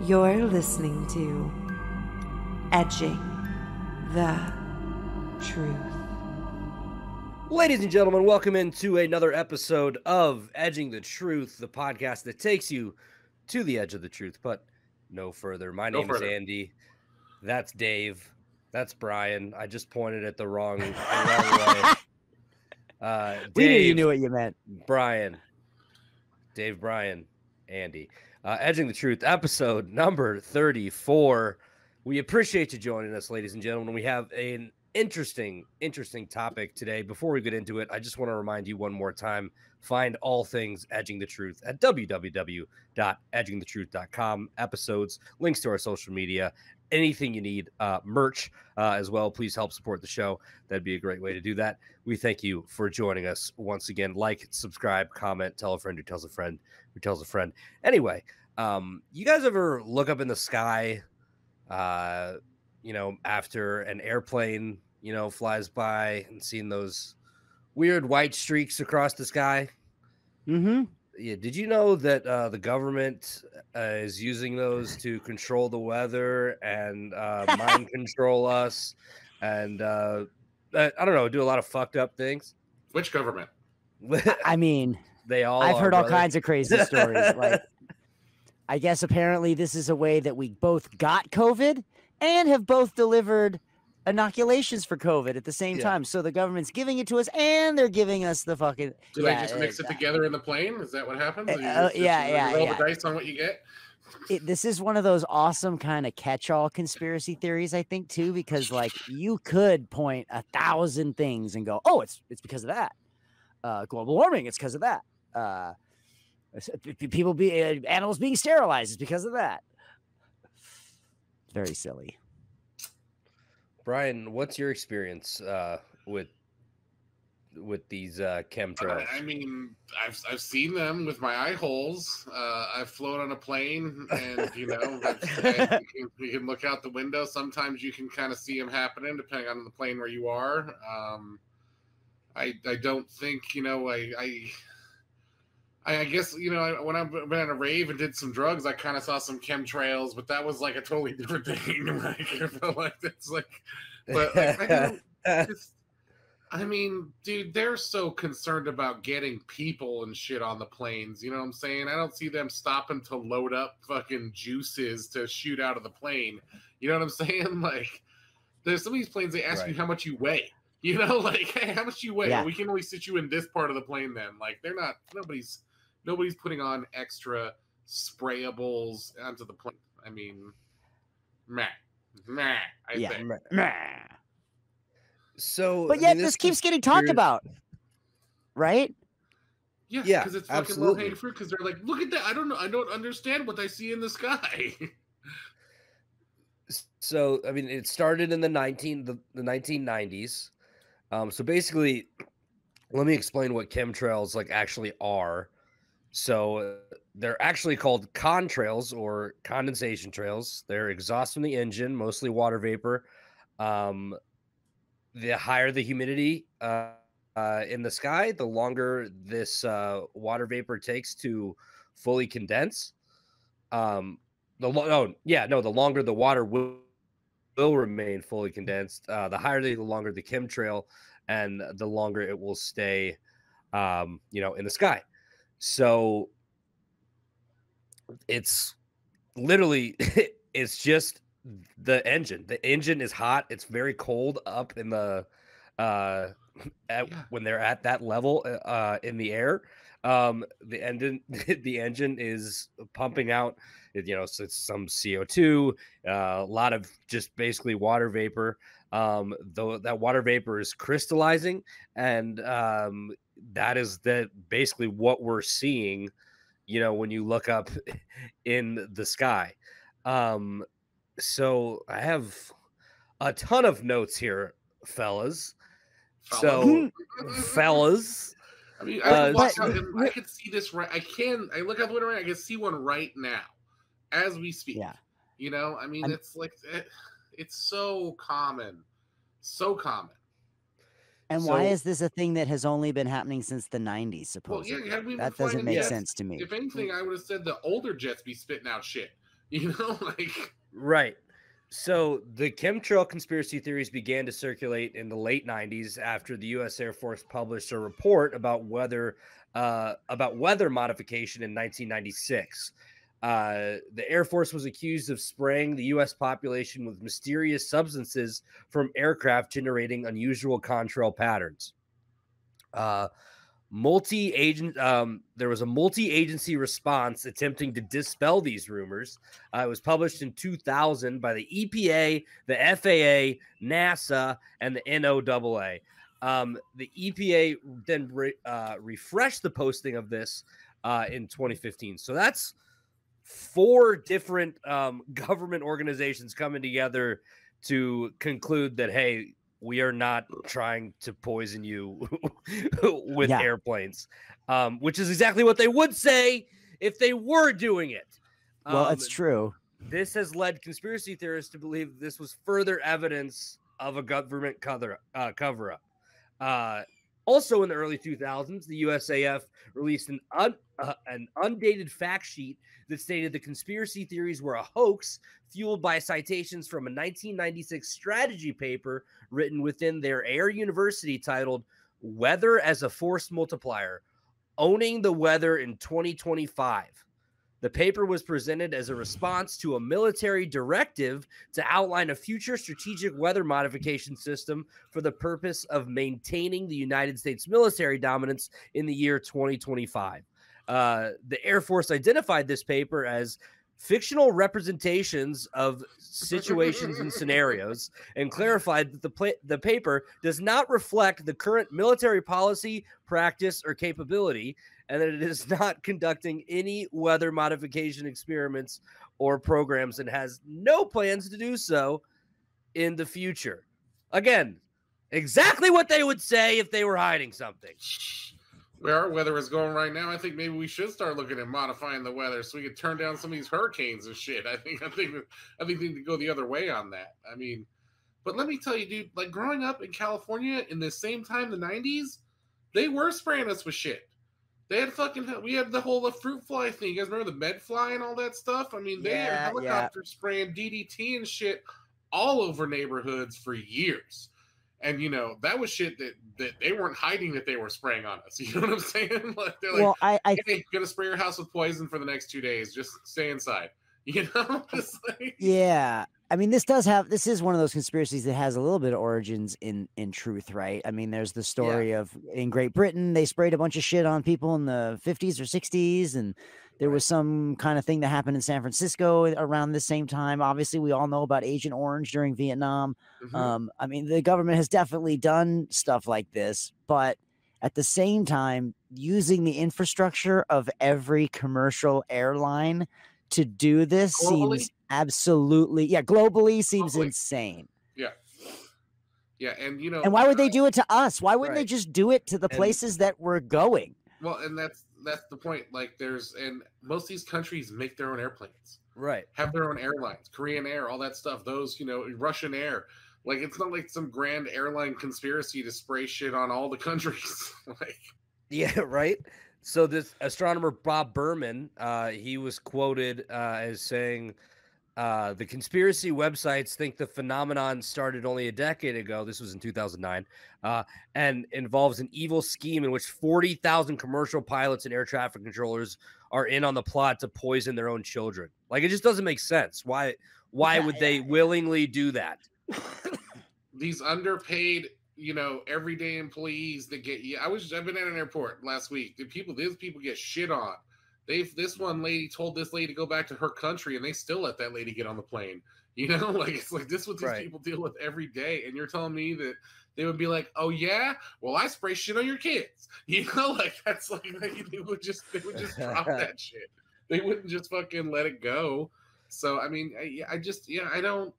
You're listening to Edging the Truth. Ladies and gentlemen, welcome into another episode of Edging the Truth, the podcast that takes you to the edge of the truth, but no further. My name is Andy. That's Dave. That's Brian. I just pointed it the wrong way. Dave, we knew you knew what you meant. Brian. Dave, Brian, Andy. Edging the Truth, episode number 34. We appreciate you joining us, ladies and gentlemen. We have an interesting topic today. Before we get into it, I just want to remind you one more time, find all things Edging the Truth at www.edgingthetruth.com. Episodes, links to our social media, anything you need, merch as well. Please help support the show. That'd be a great way to do that. We thank you for joining us once again. Like, subscribe, comment, tell a friend who tells a friend who tells a friend. Anyway, you guys ever look up in the sky, after an airplane, flies by and seen those weird white streaks across the sky? Mm-hmm. Yeah. Did you know that the government is using those to control the weather and mind control us and I don't know, do a lot of fucked up things? Which government? I mean, I've heard all kinds of crazy stories. Like, I guess apparently this is a way that we both got COVID and have both delivered inoculations for COVID at the same time. So the government's giving it to us and they're giving us the fucking... Do they just mix it together in the plane? Is that what happens? You roll the dice on what you get? This is one of those awesome kind of catch-all conspiracy theories, I think, too, because like you could point 1,000 things and go, oh, it's because of that. Global warming, it's because of that. Animals being sterilized is because of that. Very silly. Brian, what's your experience with these chemtrails? I mean, I've seen them with my eye holes. I've flown on a plane, and you can look out the window. Sometimes you can kind of see them happening, depending on the plane where you are. I don't think I guess when I've been at a rave and did some drugs, I kind of saw some chemtrails, but that was like a totally different thing. Like I felt like that's like, but like, I mean, dude, they're so concerned about getting people and shit on the planes. You know what I'm saying? I don't see them stopping to load up fucking juices to shoot out of the plane. You know what I'm saying? Like, there's some of these planes, they ask you how much you weigh. Like, hey, how much you weigh? Yeah. We can only sit you in this part of the plane then. Like, they're not, nobody's putting on extra sprayables onto the plane. I mean, I think. So, but yet this keeps getting talked about, right? Yeah, because it's fucking low hanging fruit. Because they're like, look at that. I don't understand what I see in the sky. So, I mean, it started in the 1990s. So basically, let me explain what chemtrails actually are. So they're actually called contrails or condensation trails. They're exhaust from the engine, mostly water vapor. The higher the humidity in the sky, the longer this water vapor takes to fully condense. The longer the water will remain fully condensed. The higher the longer the chemtrail, and the longer it will stay, in the sky. So it's literally, it's just the engine. The engine is hot. It's very cold up in the when they're at that level in the air. The engine is pumping out, so it's some CO2, a lot of just basically water vapor. Though that water vapor is crystallizing, and that is basically what we're seeing, when you look up in the sky. So I have a ton of notes here, fellas. So, fellas. I mean, I can see this right. I look out the window right. I can see one right now, as we speak. Yeah. I mean, it's like it's so common, And why is this a thing that has only been happening since the 90s, supposedly? Well, that doesn't make sense to me. If anything, I would have said the older jets be spitting out shit. Like Right. So the chemtrail conspiracy theories began to circulate in the late 90s after the U.S. Air Force published a report about weather modification in 1996. The Air Force was accused of spraying the U.S. population with mysterious substances from aircraft generating unusual contrail patterns. There was a multi-agency response attempting to dispel these rumors. It was published in 2000 by the EPA, the FAA, NASA, and the NOAA. The EPA then refreshed the posting of this in 2015. So that's 4 different government organizations coming together to conclude that, hey, we are not trying to poison you with airplanes, which is exactly what they would say if they were doing it. Well, it's true. This has led conspiracy theorists to believe this was further evidence of a government cover-up. Also in the early 2000s, the USAF released an undated fact sheet that stated the conspiracy theories were a hoax fueled by citations from a 1996 strategy paper written within their Air University titled Weather as a Force Multiplier, Owning the Weather in 2025. The paper was presented as a response to a military directive to outline a future strategic weather modification system for the purpose of maintaining the United States military dominance in the year 2025. The Air Force identified this paper as fictional representations of situations and scenarios and clarified that the paper does not reflect the current military policy, practice, or capability, and that it is not conducting any weather modification experiments or programs and has no plans to do so in the future. Again, exactly what they would say if they were hiding something. Where our weather is going right now, I think maybe we should start looking at modifying the weather so we could turn down some of these hurricanes and shit. I think we need to go the other way on that. I mean, but let me tell you, dude, like growing up in California in the same time, the 90s, they were spraying us with shit. They had we had the whole fruit fly thing. You guys remember the med fly and all that stuff? I mean, they had helicopters spraying DDT and shit all over neighborhoods for years. And, that was shit that they weren't hiding that they were spraying on us. You know what I'm saying? Like, they're like, well, hey, gonna spray your house with poison for the next 2 days. Just stay inside. Just like... Yeah. I mean, this is one of those conspiracies that has a little bit of origins in truth, right? I mean, there's the story of in Great Britain, they sprayed a bunch of shit on people in the 50s or 60s. And there was some kind of thing that happened in San Francisco around the same time. Obviously, we all know about Agent Orange during Vietnam. Mm-hmm. I mean, the government has definitely done stuff like this, but at the same time, using the infrastructure of every commercial airline to do this globally? Seems absolutely, globally seems insane. Yeah. And and why would they do it to us? Why wouldn't they just do it to the places that we're going? Well, and that's the point. Like, and most of these countries make their own airplanes, right? Have their own airlines, Korean Air, all that stuff. Those, Russian Air. Like, it's not like some grand airline conspiracy to spray shit on all the countries. Right. So this astronomer Bob Berman, he was quoted as saying, the conspiracy websites think the phenomenon started only a decade ago. This was in 2009, and involves an evil scheme in which 40,000 commercial pilots and air traffic controllers are in on the plot to poison their own children. Like, it just doesn't make sense. Why would they willingly do that? These underpaid, everyday employees that get. I've been at an airport last week. These people get shit on. This one lady told this lady to go back to her country, and they still let that lady get on the plane. It's like this is what these people deal with every day. And you're telling me that they would be like, "Oh yeah, well I spray shit on your kids." That's like they would just drop that shit. They wouldn't just fucking let it go. So I mean, I just don't.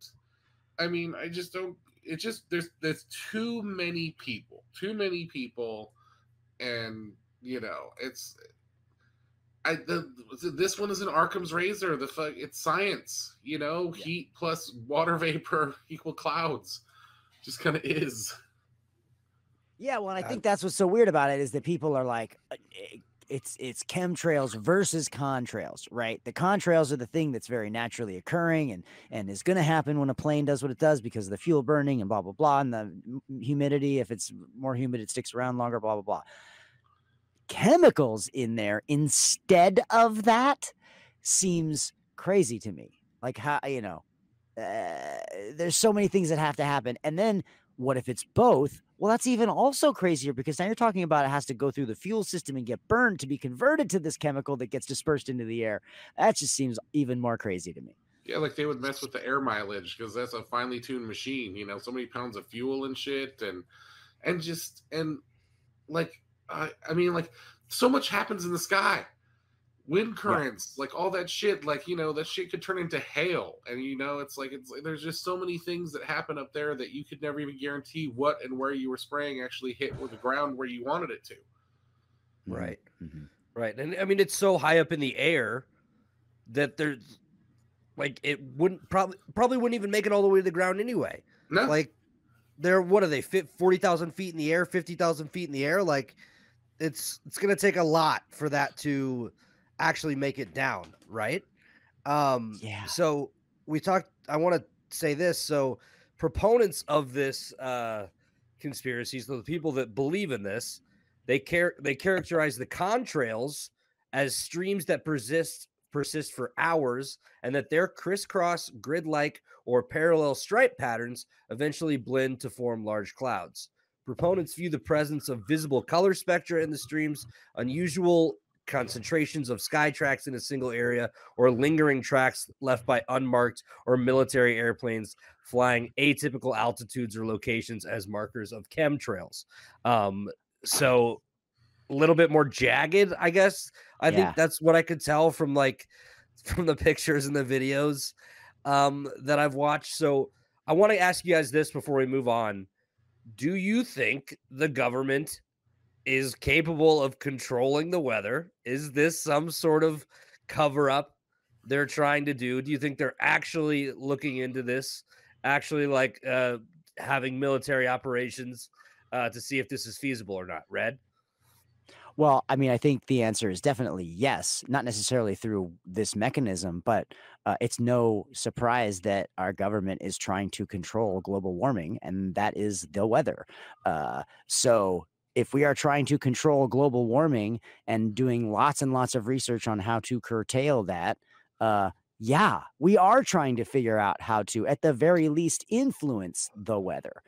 It's just there's too many people, and it's. This one is an Occam's razor. It's science, heat plus water vapor equal clouds, just kind of is. Yeah, well, and I think that's what's so weird about it is that people are like, it's chemtrails versus contrails, right? The contrails are the thing that's very naturally occurring and is going to happen when a plane does what it does because of the fuel burning and blah blah blah, and the humidity. If it's more humid, it sticks around longer. Blah blah blah. Chemicals in there instead of that seems crazy to me. Like how there's so many things that have to happen, and then what if it's both? Well, that's even also crazier because now you're talking about it has to go through the fuel system and get burned to be converted to this chemical that gets dispersed into the air. That just seems even more crazy to me. Yeah, like they would mess with the air mileage because that's a finely tuned machine. So many pounds of fuel and shit, and like I mean, like so much happens in the sky. Wind currents, like all that shit, like that shit could turn into hail, and it's like there's just so many things that happen up there that you could never even guarantee what and where you were spraying actually hit with the ground where you wanted it to. Right. Mm-hmm. Right. And I mean, it's so high up in the air that there's like it wouldn't probably wouldn't even make it all the way to the ground anyway. No. Like what are they, 40,000 feet in the air, 50,000 feet in the air? Like it's going to take a lot for that to actually make it down, right? So I want to say this. So proponents of this conspiracy, so the people that believe in this, they characterize the contrails as streams that persist for hours, and that their crisscross, grid-like, or parallel stripe patterns eventually blend to form large clouds. Proponents view the presence of visible color spectra in the streams, unusual concentrations of sky tracks in a single area, or lingering tracks left by unmarked or military airplanes flying atypical altitudes or locations as markers of chemtrails. So a little bit more jagged, I guess. I think that's what I could tell from the pictures and the videos that I've watched. So I want to ask you guys this before we move on. Do you think the government is capable of controlling the weather? Is this some sort of cover up they're trying to do? Do you think they're actually looking into this, actually having military operations to see if this is feasible or not? Red? Well, I mean, I think the answer is definitely yes, not necessarily through this mechanism, but it's no surprise that our government is trying to control global warming, and that is the weather. So if we are trying to control global warming and doing lots and lots of research on how to curtail that, we are trying to figure out how to, at the very least, influence the weather.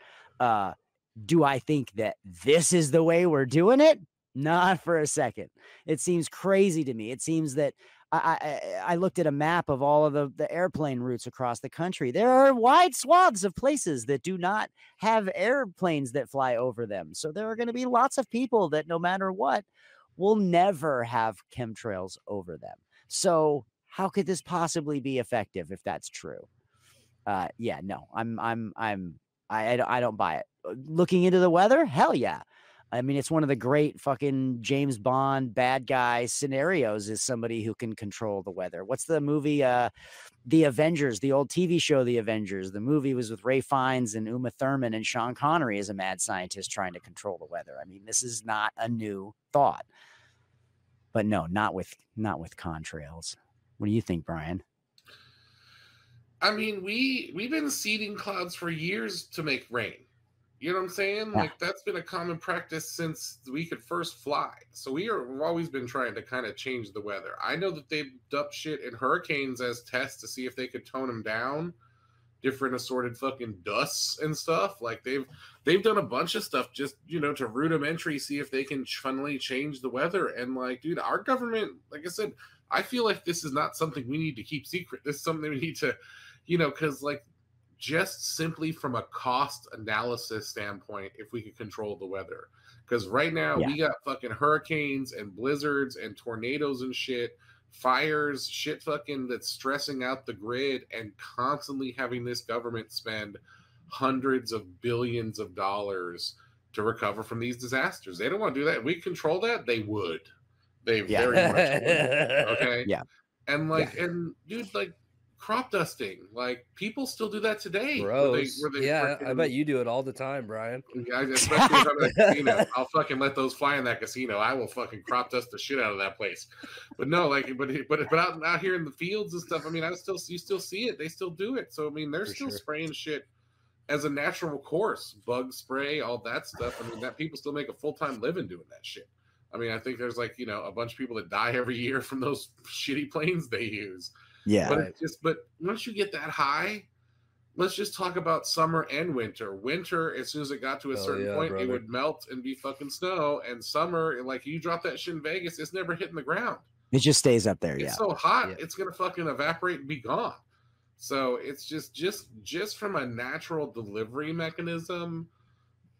Do I think that this is the way we're doing it? Not for a second. It seems crazy to me. It seems that I looked at a map of all of the airplane routes across the country. There are wide swaths of places that do not have airplanes that fly over them. So there are going to be lots of people that no matter what will never have chemtrails over them. So how could this possibly be effective if that's true? I don't buy it. Looking into the weather? Hell yeah. I mean, it's one of the great fucking James Bond bad guy scenarios is somebody who can control the weather. What's the movie? The Avengers, the old TV show, The Avengers. The movie was with Ray Fiennes and Uma Thurman, and Sean Connery as a mad scientist trying to control the weather. I mean, this is not a new thought. But no, not with contrails. What do you think, Brian? I mean, we've been seeding clouds for years to make rain. You know what I'm saying? Yeah. Like that's been a common practice since we could first fly. So we've always been trying to kind of change the weather. I know that they've dumped shit in hurricanes as tests to see if they could tone them down, different assorted fucking dusts and stuff. Like they've done a bunch of stuff just to rudimentary see if they can funnily change the weather. And like, dude, our government, like I said, I feel like this is not something we need to keep secret. This is something we need to, because like. Just simply from a cost analysis standpoint, if we could control the weather. Because right now we got fucking hurricanes and blizzards and tornadoes and shit, fires, shit fucking that's stressing out the grid and constantly having this government spend hundreds of billions of dollars to recover from these disasters. They don't want to do that. If we control that, they would. They very much would. Okay? Yeah. And and dude, like, crop dusting. Like people still do that today. Gross. Where they Yeah, I freaking- bet you do it all the time, Brian. Yeah, especially if I'm at a casino. I'll fucking let those fly in that casino. I will fucking crop dust the shit out of that place. But no, like, but out here in the fields and stuff. I mean, you still see it. They still do it. So I mean, they're For still sure. spraying shit as a natural course, bug spray, all that stuff. I mean, that people still make a full-time living doing that shit. I mean, I think there's like, a bunch of people that die every year from those shitty planes they use. Yeah. But but once you get that high, let's just talk about summer and winter. Winter, as soon as it got to a certain point, brother. it would melt and be fucking snow. And summer, like you drop that shit in Vegas, it's never hitting the ground. It just stays up there. It's Yeah. so hot, Yeah. it's gonna fucking evaporate and be gone. So it's just from a natural delivery mechanism.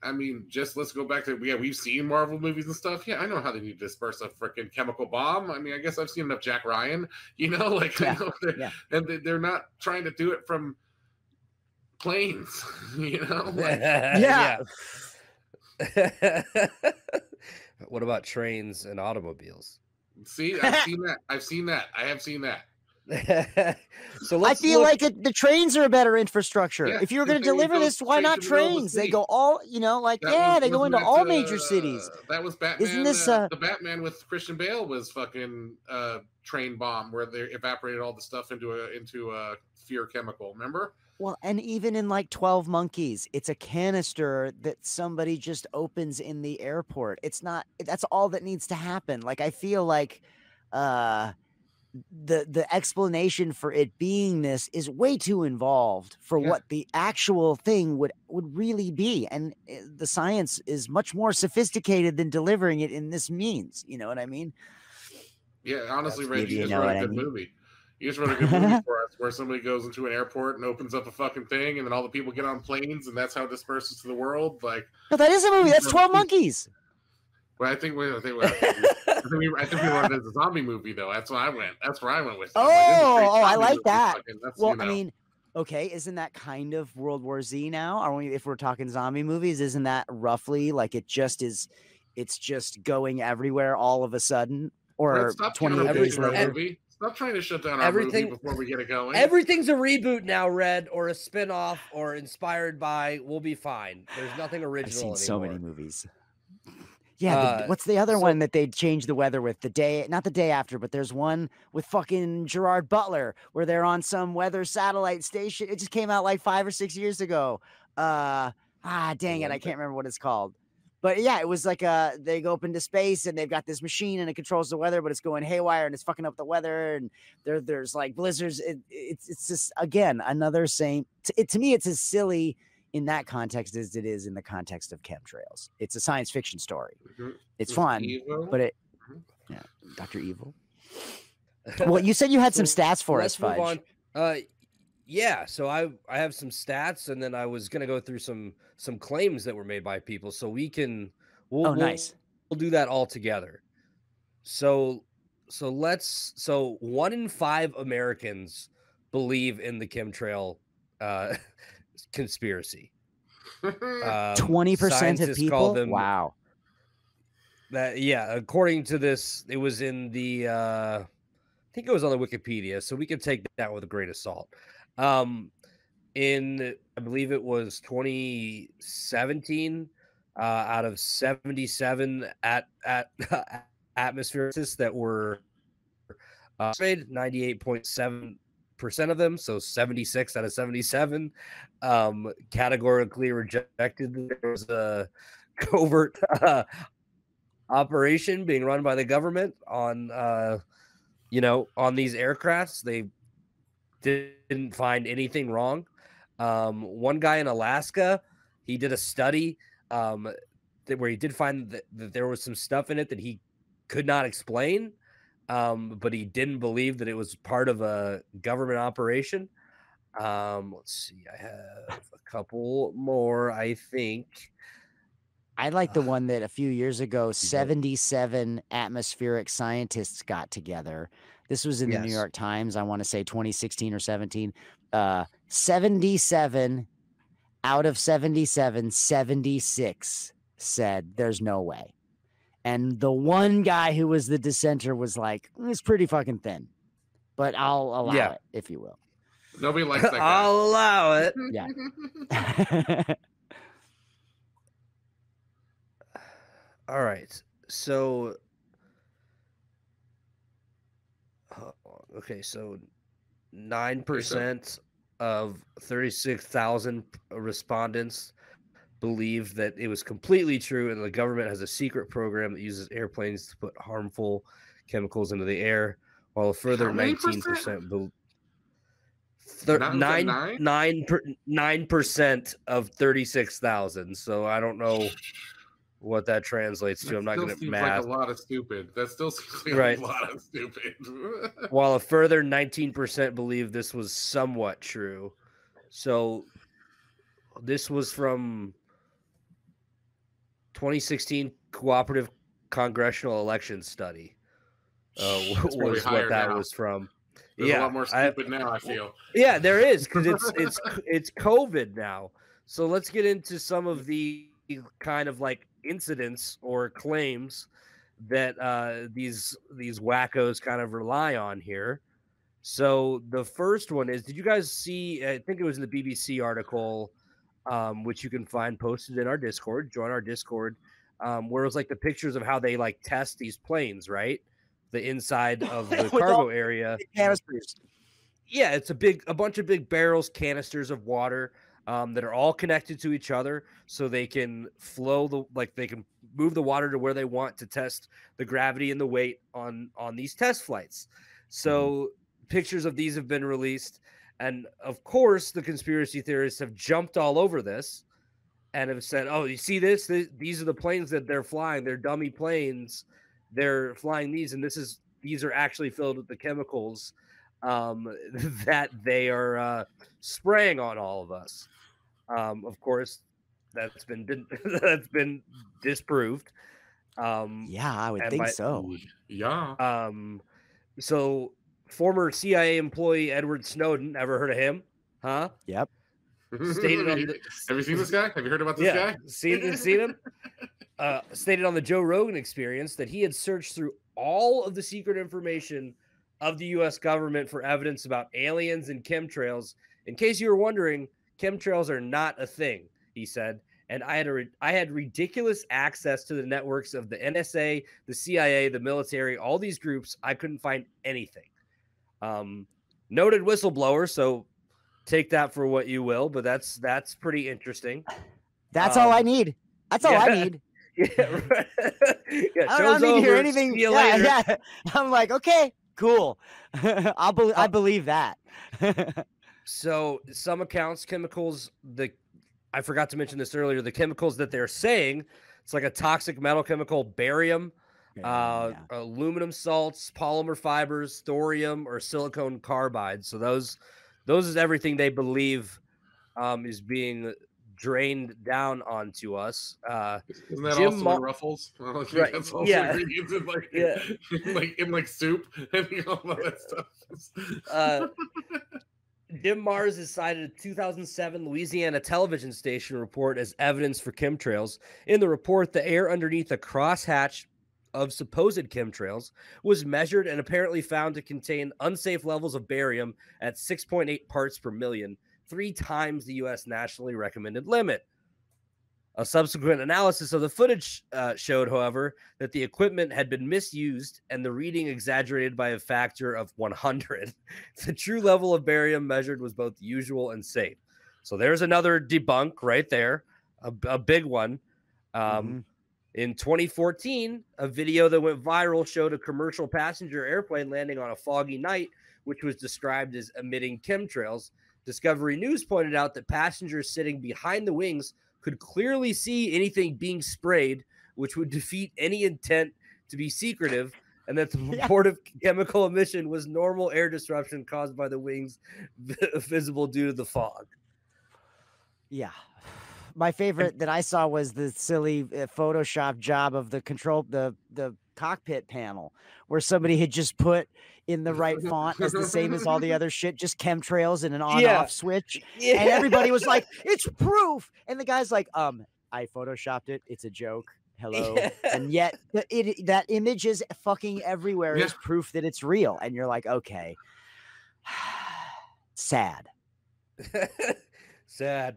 I mean, let's go back to we've seen Marvel movies and stuff. Yeah, I know how they need to disperse a freaking chemical bomb. I mean, I guess I've seen enough Jack Ryan, like Yeah, I know yeah. and they're not trying to do it from planes, like, Yeah. What about trains and automobiles? see, I've seen that. I have seen that. So I let's feel look- like the trains are a better infrastructure. Yeah, if you were because going to they would deliver go this, why straight not to the middle of the trains? They city. go all, they go Wasn't into that, all major cities. That was Batman. Isn't this, the Batman with Christian Bale was fucking train bomb where they evaporated all the stuff into a fear chemical. Remember? Well, and even in like 12 Monkeys, it's a canister that somebody just opens in the airport. It's not, that's all that needs to happen. Like, I feel like the explanation for it being this is way too involved for Yeah. what the actual thing would really be. And the science is much more sophisticated than delivering it in this means. You know what I mean? Yeah, honestly, That's- Ray, Maybe you you just know wrote what a I good mean. movie. You just wrote a good movie for us where somebody goes into an airport and opens up a fucking thing, and then all the people get on planes, and that's how it disperses to the world. Like, No, that is a movie. That's 12 Monkeys. well, I think we wanted it as a zombie movie, though. That's where I went. That's where I went with it. I'm like, this is a great Oh, I zombie like movie. that. Fucking, that's, Well, I mean, okay, isn't that kind of World War Z now? Are we, if we're talking zombie movies, isn't that roughly like it's just going everywhere all of a sudden? Or Brett, stop 28 counterfactuating days our later? movie. Stop trying to shut down our Everything- movie before we get it going. Everything's a reboot now, Red, or a spin-off, or inspired by. We'll be fine. There's nothing I've original seen anymore. so many movies. Yeah, what's the other so- one that they changed the weather with? Not the day after, but there's one with fucking Gerard Butler where they're on some weather satellite station. It just came out like 5 or 6 years ago. Dang it, I can't remember what it's called. But yeah, it was like they go up into space and they've got this machine and it controls the weather, but it's going haywire and it's fucking up the weather and there's like blizzards. It's just again another same. To me, it's as silly in that context as it is in the context of chemtrails. It's a science fiction story. Mhm. It's Is fun, Evil? but Mhm. yeah, Dr. Evil. Well, you said you had some So, stats for us, let's move Fudge. on. Yeah, so I have some stats, and then I was gonna go through some claims that were made by people, so we'll Nice. we'll do that all together. So 1 in 5 Americans believe in the chemtrail conspiracy. 20% of scientists call people. them- Wow. According to this, it was in the I think it was on the Wikipedia, so we can take that with a grain of salt. In I believe it was 2017, out of 77 atmospherists that were surveyed, 98.7% of them, so 76 out of 77, categorically rejected that there was a covert operation being run by the government on on these aircrafts. They didn't find anything wrong. One guy in Alaska, he did a study where he did find that there was some stuff in it that he could not explain, but he didn't believe that it was part of a government operation. Let's see, I have a couple more, I think. I like the one that a few years ago, 77 atmospheric scientists got together. This was in the New Yes. York Times, I want to say 2016 or 17. 77 out of 77, 76 said there's no way. And the one guy who was the dissenter was like, it's pretty fucking thin, but I'll allow Yeah. it, if you will. Nobody likes that guy. I'll allow it. Yeah. All right. So, okay. So 9% of 36,000 respondents believed that it was completely true, and the government has a secret program that uses airplanes to put harmful chemicals into the air, while a further 19% 9% of 36,000. So I don't know what that translates to. I'm not going to math. Like a lot of stupid. That still seems like Right. a lot of stupid. While a further 19% believe this was somewhat true. So this was from 2016 Cooperative Congressional Election Study. Was what that was from. There's a lot more stupid now, I feel. Yeah, there is, because it's COVID now. So let's get into some of the kind of like incidents or claims that these wackos kind of rely on here. So the first one is, did you guys see, I think it was in the BBC article, which you can find posted in our Discord, join our Discord, where it was like the pictures of how they like test these planes, right? The inside of the cargo area. Canisters. Yeah, it's a bunch of big barrels, canisters of water that are all connected to each other, so they can they can move the water to where they want to test the gravity and the weight on these test flights. So pictures of these have been released, and of course the conspiracy theorists have jumped all over this and have said, "Oh, you see this? These are the planes that they're flying. They're dummy planes. They're flying these, and these are actually filled with the chemicals that they are spraying on all of us." Of course, that's been that's been disproved. Yeah, I would think so. Yeah. So former CIA employee Edward Snowden, ever heard of him? Huh? Yep. Stated on Have you seen this guy? Have you heard about this guy? Seen him? Stated on the Joe Rogan Experience that he had searched through all of the secret information of the U.S. government for evidence about aliens and chemtrails. In case you were wondering, chemtrails are not a thing, he said. And I had ridiculous access to the networks of the NSA, the CIA, the military, all these groups. I couldn't find anything. Noted whistleblower, so take that for what you will, but that's pretty interesting. That's all I need. That's all I need. Yeah, right. Yeah, I don't need to hear anything. See you later. Yeah. I'm like, okay, cool. I believe that. So some accounts, chemicals, I forgot to mention this earlier, the chemicals that they're saying, it's like a toxic metal chemical, barium, aluminum salts, polymer fibers, thorium, or silicon carbide. So those is everything they believe is being drained down onto us. Isn't that Jim also in Ruffles? Right. That's also Yeah. ingredients in like soup and all that stuff. Jim Mars has cited a 2007 Louisiana television station report as evidence for chemtrails. In the report, the air underneath a crosshatch of supposed chemtrails was measured and apparently found to contain unsafe levels of barium at 6.8 parts per million, 3 times the U.S. nationally recommended limit. A subsequent analysis of the footage showed, however, that the equipment had been misused and the reading exaggerated by a factor of 100. The true level of barium measured was both usual and safe. So there's another debunk right there, a big one. In 2014, a video that went viral showed a commercial passenger airplane landing on a foggy night, which was described as emitting chemtrails. Discovery News pointed out that passengers sitting behind the wings could clearly see anything being sprayed, which would defeat any intent to be secretive, and that the reported chemical emission was normal air disruption caused by the wings visible due to the fog. Yeah. My favorite that I saw was the silly Photoshop job of the the cockpit panel, where somebody had just put in the right font as the same as all the other shit, just chemtrails and an on-off switch. Yeah. And everybody was like, it's proof. And the guy's like, I Photoshopped it. It's a joke. Hello. Yeah. And yet that image is fucking everywhere as proof that it's real. And you're like, okay. sad. Sad.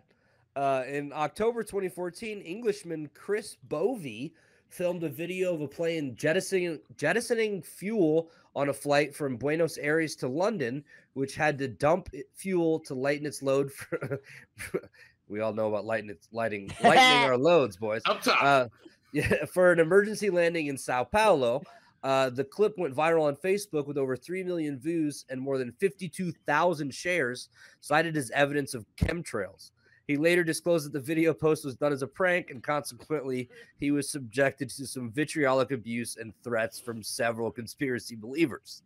In October 2014, Englishman Chris Bovey filmed a video of a plane jettisoning fuel on a flight from Buenos Aires to London, which had to dump fuel to lighten its load. We all know about lightening our loads, boys. Up top. For an emergency landing in Sao Paulo. The clip went viral on Facebook with over 3 million views and more than 52,000 shares, cited as evidence of chemtrails. He later disclosed that the video post was done as a prank, and consequently, he was subjected to some vitriolic abuse and threats from several conspiracy believers.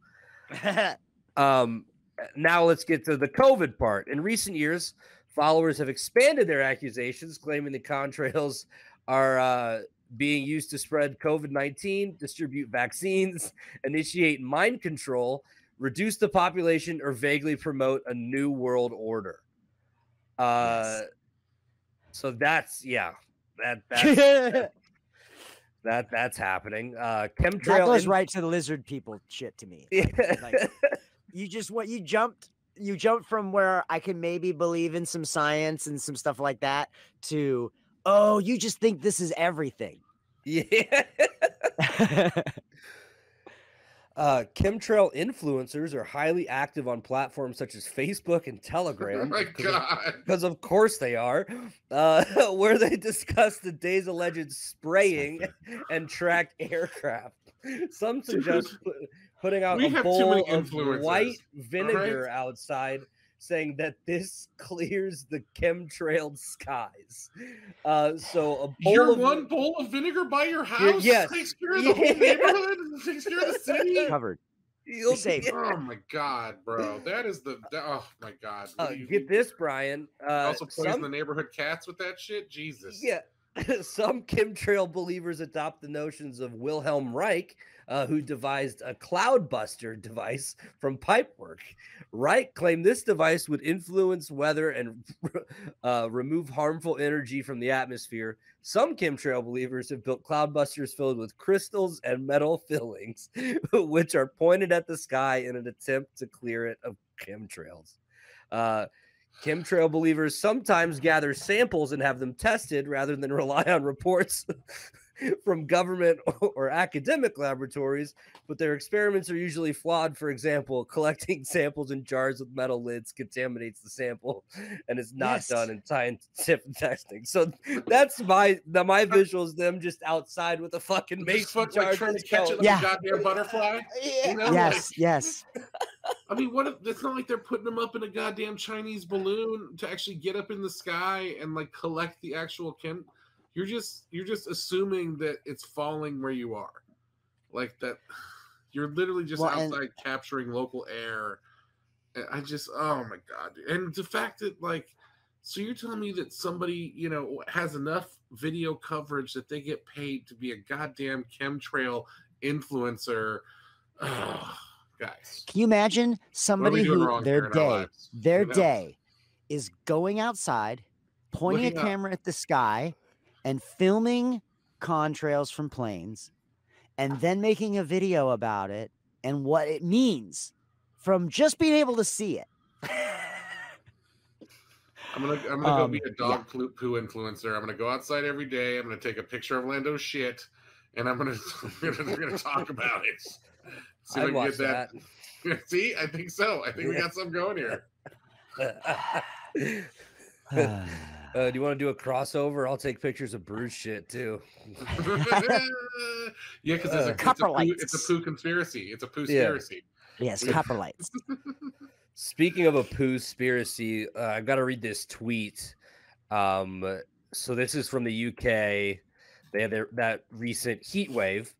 Now let's get to the COVID part. In recent years, followers have expanded their accusations, claiming the contrails are being used to spread COVID-19, distribute vaccines, initiate mind control, reduce the population, or vaguely promote a new world order. Yes. So that's that's happening. Chemtrail That goes right to the lizard people shit to me. Like, you jumped from where I can maybe believe in some science and some stuff like that to, oh, you just think this is everything. Yeah. Chemtrail influencers are highly active on platforms such as Facebook and Telegram. Oh my God. Because of course they are, where they discuss the day's alleged spraying and tracked aircraft. Some suggest putting out a bowl of white vinegar outside, saying that this clears the chemtrailed skies. So a bowl one bowl of vinegar by your house takes care of the whole neighborhood, takes care of the city. Covered. You're safe. Oh my God, bro! That is oh my God. Get this, Brian. Also poison the neighborhood cats with that shit. Jesus. Yeah. Some chemtrail believers adopt the notions of Wilhelm Reich, who devised a cloudbuster device from pipework. Reich claimed this device would influence weather and remove harmful energy from the atmosphere. Some chemtrail believers have built cloudbusters filled with crystals and metal fillings, which are pointed at the sky in an attempt to clear it of chemtrails. Chemtrail believers sometimes gather samples and have them tested rather than rely on reports from government or academic laboratories, but their experiments are usually flawed. For example, collecting samples in jars with metal lids contaminates the sample and is not done in scientific testing. So that's my visuals, them just outside with a fucking mason jar, like trying to catch it like a goddamn butterfly. Yeah. You know? Yes. I mean, what if it's not like they're putting them up in a goddamn Chinese balloon to actually get up in the sky and like collect the actual chem. You're just assuming that it's falling where you are, like that. You're literally just outside capturing local air. And oh my God, dude. And the fact that so you're telling me that somebody has enough video coverage that they get paid to be a goddamn chemtrail influencer. Oh, guys, can you imagine somebody who their day is going outside, pointing a camera at the sky, and filming contrails from planes, and then making a video about it and what it means from just being able to see it. I'm gonna go be a dog poo influencer. I'm gonna go outside every day. I'm gonna take a picture of Lando's shit, and I'm gonna talk about it. See if I can get that. See, I think so. I think we got something going here. Do you want to do a crossover? I'll take pictures of Bruce shit too. Yeah, because it's a poo conspiracy. It's a poo conspiracy. Yes, coprolites. Speaking of a poo conspiracy, I've got to read this tweet. So this is from the UK. They had that recent heat wave.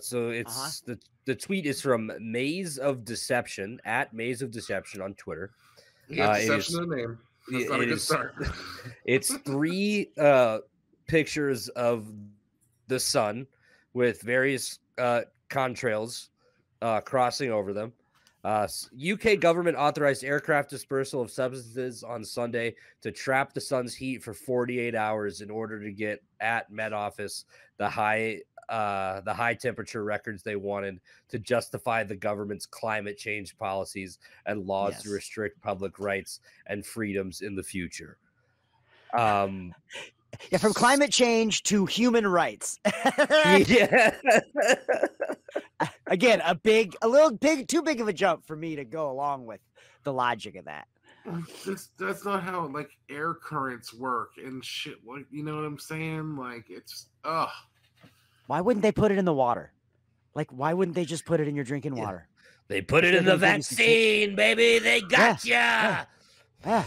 So it's the tweet is from Maze of Deception at Maze of Deception on Twitter. Yeah, deception in the name. That's not a good start. It's 3 pictures of the sun with various contrails crossing over them. UK government authorized aircraft dispersal of substances on Sunday to trap the sun's heat for 48 hours in order to get at Met Office the high the high temperature records they wanted to justify the government's climate change policies and laws to restrict public rights and freedoms in the future. Yeah, from climate change to human rights. Yeah. Again, too big of a jump for me to go along with the logic of that. That's not how like air currents work and shit. Like, you know what I'm saying? Like, it's Why wouldn't they put it in the water? Like, why wouldn't they just put it in your drinking water? They put it in the vaccine, baby. They got ya. Yeah.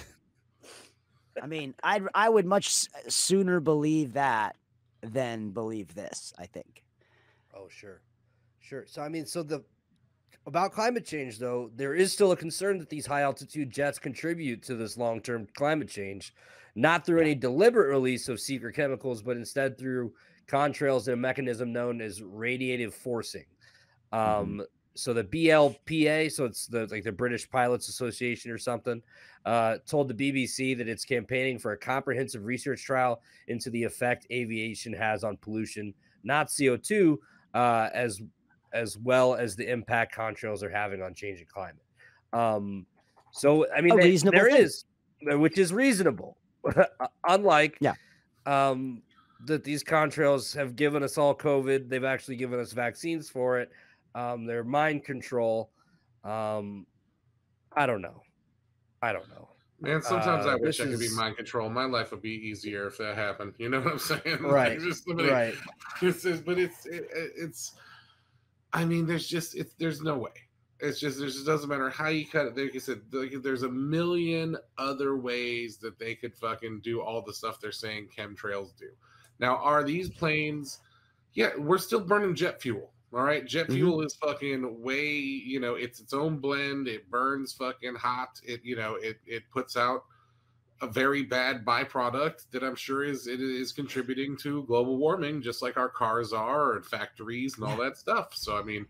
I mean, I would much sooner believe that than believe this, I think. Oh, sure. So, I mean, about climate change, though, there is still a concern that these high altitude jets contribute to this long-term climate change, not through any deliberate release of secret chemicals, but instead through contrails and a mechanism known as radiative forcing. So the BLPA, so it's the British Pilots Association or something, told the BBC that it's campaigning for a comprehensive research trial into the effect aviation has on pollution, not CO2, as well as the impact contrails are having on changing climate. So I mean, there is, which is reasonable. Unlike that these contrails have given us all COVID, they've actually given us vaccines for it. They're mind control. I don't know. Man, sometimes I wish I could be mind control. My life would be easier if that happened. You know what I'm saying? Right. Right. It's. I mean, there's no way. It just doesn't matter how you cut it. Like I said, there's a million other ways that they could fucking do all the stuff they're saying chemtrails do. Now, are these planes? Yeah, we're still burning jet fuel. All right, jet fuel is fucking way, it's its own blend. It burns fucking hot. It puts out a very bad byproduct that I'm sure is contributing to global warming, just like our cars are, and factories and all that stuff. So I mean,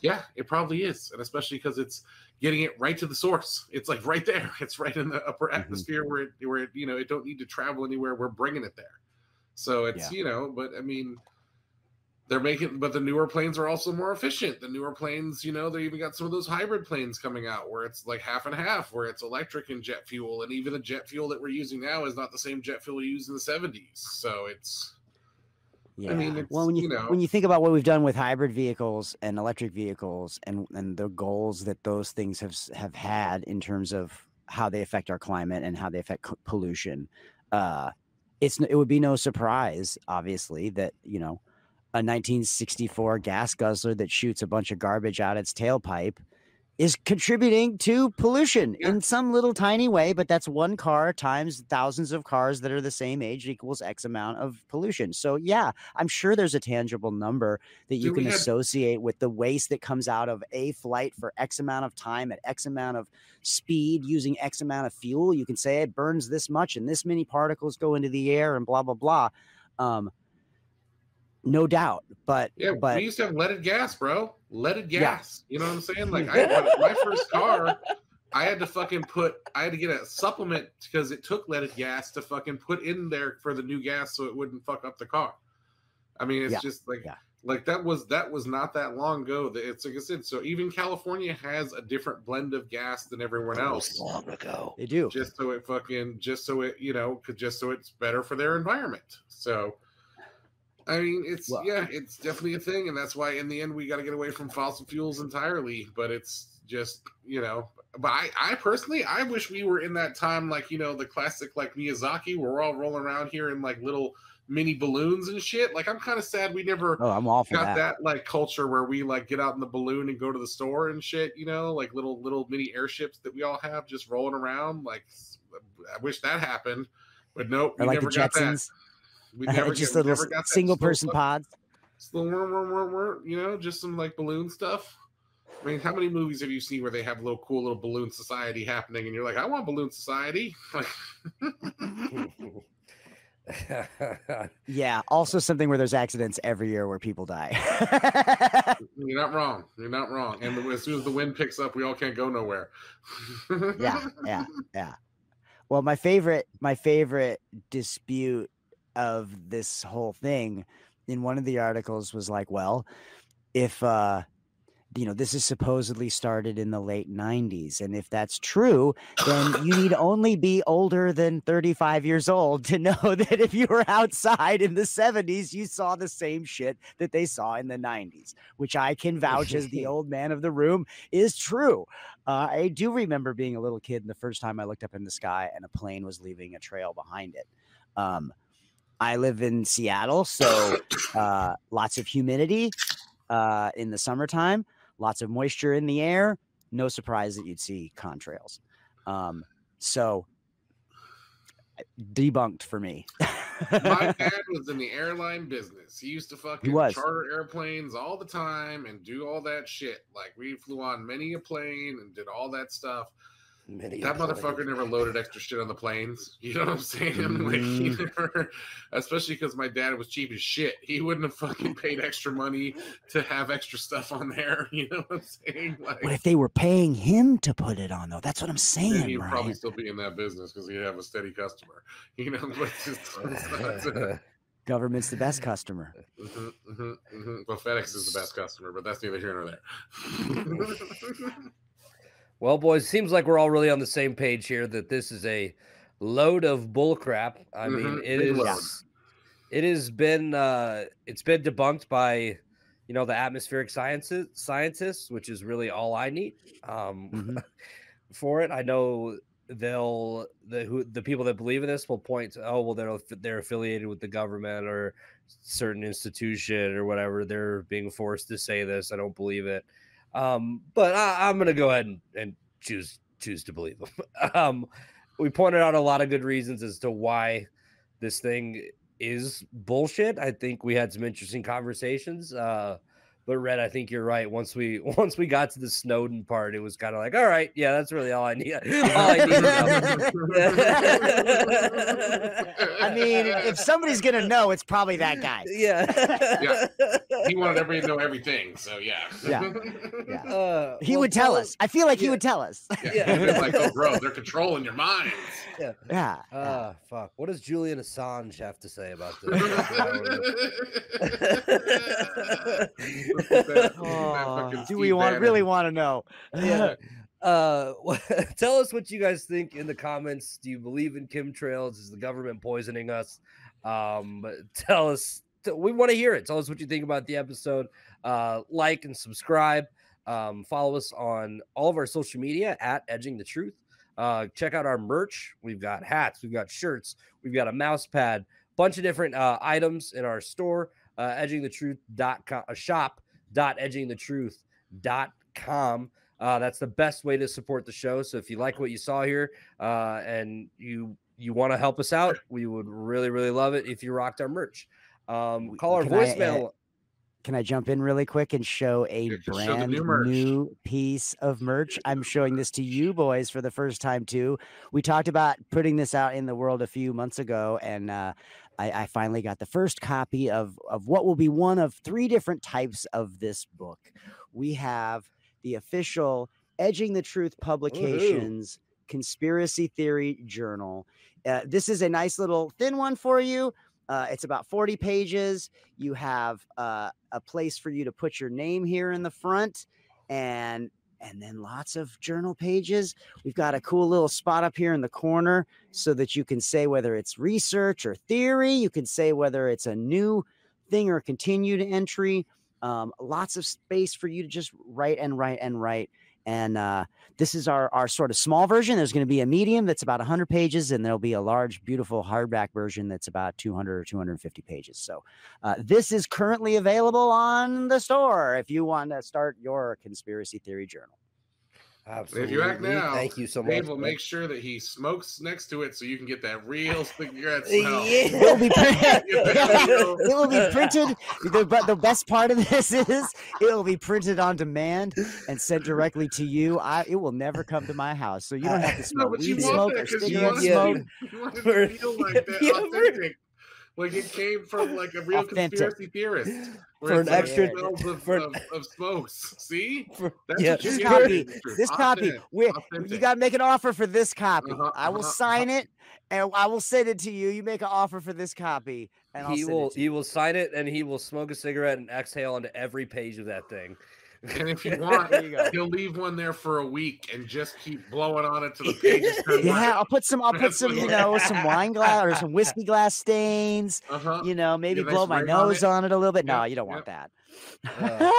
yeah, it probably is, and especially because it's getting it right to the source. It's like right there. It's right in the upper atmosphere where it don't need to travel anywhere. We're bringing it there. So it's but I mean. But the newer planes are also more efficient. The newer planes, they even got some of those hybrid planes coming out where it's like half and half, where it's electric and jet fuel. And even the jet fuel that we're using now is not the same jet fuel we used in the 70s. So it's, I mean, well, when you think about what we've done with hybrid vehicles and electric vehicles and the goals that those things have had in terms of how they affect our climate and how they affect pollution, it would be no surprise, obviously, that, a 1964 gas guzzler that shoots a bunch of garbage out its tailpipe is contributing to pollution in some little tiny way, but that's one car times thousands of cars that are the same age equals X amount of pollution. So yeah, I'm sure there's a tangible number that you can associate with the waste that comes out of a flight for X amount of time at X amount of speed using X amount of fuel. You can say it burns this much and this many particles go into the air and blah, blah, blah. No doubt, but we used to have leaded gas, bro. Leaded gas. You know what I'm saying? Like my first car, I had to get a supplement because it took leaded gas to fucking put in there for the new gas so it wouldn't fuck up the car. I mean, it's just like that was not that long ago. It's like I said. So even California has a different blend of gas than everyone else. Long ago, they do. Just so it's better for their environment. So. I mean, it's definitely a thing, and that's why in the end we got to get away from fossil fuels entirely. But it's just, but I personally, I wish we were in that time, like the classic like Miyazaki, where we're all rolling around here in like little mini balloons and shit. Like I'm kind of sad we never got that like culture where we like get out in the balloon and go to the store and shit. Like little mini airships that we all have just rolling around. Like I wish that happened, but nope, we never got that. We never just little single person pods. Just some like balloon stuff. I mean, how many movies have you seen where they have a cool little balloon society happening, and you're like, I want balloon society. Yeah. Also, something where there's accidents every year where people die. You're not wrong. And as soon as the wind picks up, we all can't go nowhere. Yeah. Well, my favorite dispute of this whole thing in one of the articles was like, well, if this is supposedly started in the late 90s. And if that's true, then you need only be older than 35 years old to know that if you were outside in the 70s, you saw the same shit that they saw in the 90s, which I can vouch as the old man of the room is true. I do remember being a little kid and the first time I looked up in the sky and a plane was leaving a trail behind it. I live in Seattle, so lots of humidity in the summertime. Lots of moisture in the air. No surprise that you'd see contrails. So debunked for me. My dad was in the airline business. He used to fucking charter airplanes all the time and do all that shit. Like we flew on many a plane and did all that stuff. That motherfucker never loaded extra shit on the planes. You know what I'm saying? Like he never, especially because my dad was cheap as shit. He wouldn't have fucking paid extra money to have extra stuff on there. You know what I'm saying? Like, what if they were paying him to put it on though? That's what I'm saying. He'd probably still be in that business because he'd have a steady customer. You know, but government's the best customer. Well, FedEx is the best customer, but that's neither here nor there. Well, boys, seems like we're all really on the same page here that this is a load of bullcrap. I mean, it has been it's been debunked by the atmospheric scientists, which is really all I need for it. I know the people that believe in this will point to, they're affiliated with the government or certain institution or whatever. They're being forced to say this. I don't believe it. But I'm going to go ahead and choose to believe them. We pointed out a lot of good reasons as to why this thing is bullshit. I think we had some interesting conversations. But Red, I think you're right. Once we got to the Snowden part, it was kind of like, all right, yeah, that's really all I need. I mean, if somebody's gonna know, it's probably that guy. Yeah. He wanted everybody to know everything, so yeah. He would tell us. I feel like he would tell us. Yeah. Like, oh, bro, they're controlling your minds. Yeah. Fuck. What does Julian Assange have to say about this? Do we really want to know? Yeah. Tell us what you guys think in the comments. Do you believe in chemtrails? Is the government poisoning us? Tell us. We want to hear it. Tell us what you think about the episode. Like and subscribe. Follow us on all of our social media at Edging the Truth. Check out our merch. We've got hats. We've got shirts. We've got a mouse pad. Bunch of different items in our store. edgingthetruth.com, shop.edgingthetruth.com. That's the best way to support the show. So if you like what you saw here and you want to help us out, we would really, really love it if you rocked our merch. Call our voicemail. Can I jump in really quick and show a brand new piece of merch? I'm showing this to you boys for the first time too. We talked about putting this out in the world a few months ago, and I finally got the first copy of what will be one of 3 different types of this book. We have the official Edging the Truth Publications Conspiracy Theory Journal. This is a nice little thin one for you. It's about 40 pages. You have a place for you to put your name here in the front, and then lots of journal pages. We've got a cool little spot up here in the corner so that you can say whether it's research or theory. You can say whether it's a new thing or a continued entry. Lots of space for you to just write and write and write. And this is our sort of small version. There's going to be a medium that's about 100 pages, and there'll be a large, beautiful hardback version that's about 200 or 250 pages. So this is currently available on the store if you want to start your conspiracy theory journal. Absolutely. If you act now, thank you so much. Dave will make sure that he smokes next to it so you can get that real cigarette smell. It will be printed. But the best part of this is it will be printed on demand and sent directly to you. It will never come to my house, so you don't have to smoke weed smoke or cigarette smoke. You want it to feel like that authentic. Like it came from like a real Authentic. conspiracy theorist. For an extra- of smokes. See? Yeah. What you This get copy, in the this copy, Authentic. you got to make an offer for this copy. Uh-huh, I will sign it, and I will send it to you. You make an offer for this copy, and I'll He send will it to he you. will sign it, and he will smoke a cigarette and exhale onto every page of that thing. And if you want, There you go. he'll leave one there for a week and just keep blowing on it to the pages turn Yeah, black. I'll put some, some wine glass or some whiskey glass stains. Uh-huh. Maybe Get a blow nice my ring on nose it. on it a little bit. No, Yep, you don't want that. Uh,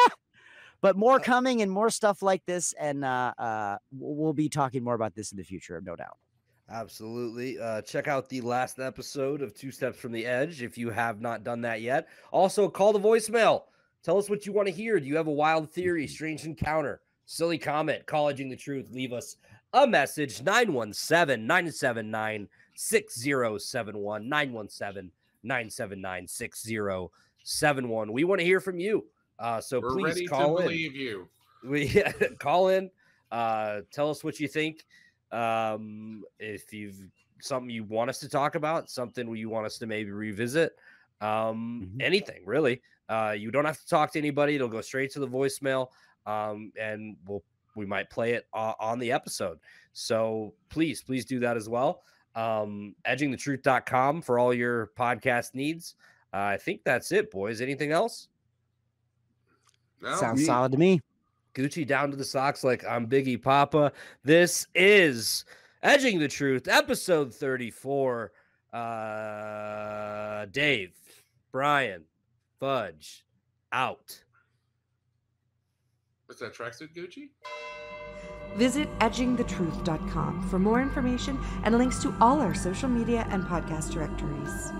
But more coming and more stuff like this, and we'll be talking more about this in the future, no doubt. Absolutely. Check out the last episode of 2 Steps from the Edge if you have not done that yet. Also, call the voicemail. Tell us what you want to hear. Do you have a wild theory, strange encounter, silly comment, Colleging the Truth? Leave us a message, 917-979-6071, 917-979-6071. We want to hear from you. So We're please ready call to in. believe you. Call in. Tell us what you think. If you've something you want us to talk about, something you want us to maybe revisit, anything really. You don't have to talk to anybody. It'll go straight to the voicemail. And we might play it on the episode. So please do that as well. edgingthetruth.com for all your podcast needs. I think that's it, boys. Anything else? No, Sounds solid to me. Gucci down to the socks like I'm Biggie Papa. This is Edging the Truth, episode 34. Dave, Brian, Fudge, out. what's that tracksuit, Gucci? Visit edgingthetruth.com for more information and links to all our social media and podcast directories.